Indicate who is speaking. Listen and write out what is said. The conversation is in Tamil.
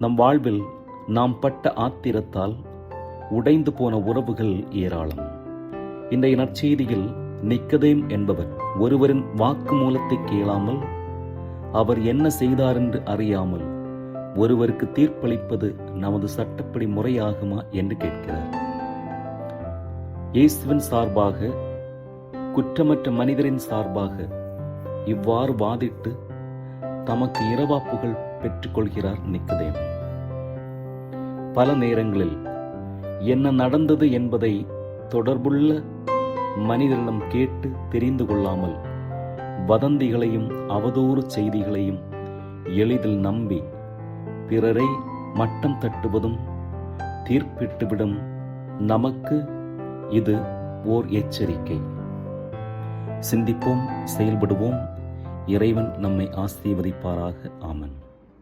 Speaker 1: நம் வாழ்வில் நாம் பட்ட ஆத்திரத்தால் உடைந்து போன உறவுகள் ஏராளம். இன்றைய நற்செய்தியில் நிக்கதேம் என்பவர் ஒருவரின் வாக்குமூலத்தை கேளாமல், அவர் என்ன செய்தார் என்று அறியாமல் ஒருவருக்கு தீர்ப்பளிப்பது நமது சட்டப்படி முறையாகுமா என்று கேட்கிறார். இயேசுவின் சார்பாக, குற்றமற்ற மனிதரின் சார்பாக இவ்வாறு வாதிட்டு தமக்கு இரவாப்புகள் பெற்றுக்கொள்கிறார் நிக்கதேம். பல நேரங்களில் என்ன நடந்தது என்பதை தொடர்புள்ள மனிதரிடம் கேட்டு தெரிந்து கொள்ளாமல் வதந்திகளையும் அவதூறு செய்திகளையும் எளிதில் நம்பி பிறரை மட்டம் தட்டுவதும் தீர்ப்பிட்டுவிடும் நமக்கு இது ஓர் எச்சரிக்கை. சிந்திப்போம், செயல்படுவோம். இறைவன் நம்மை ஆசீர்வதிப்பாராக. ஆமென்.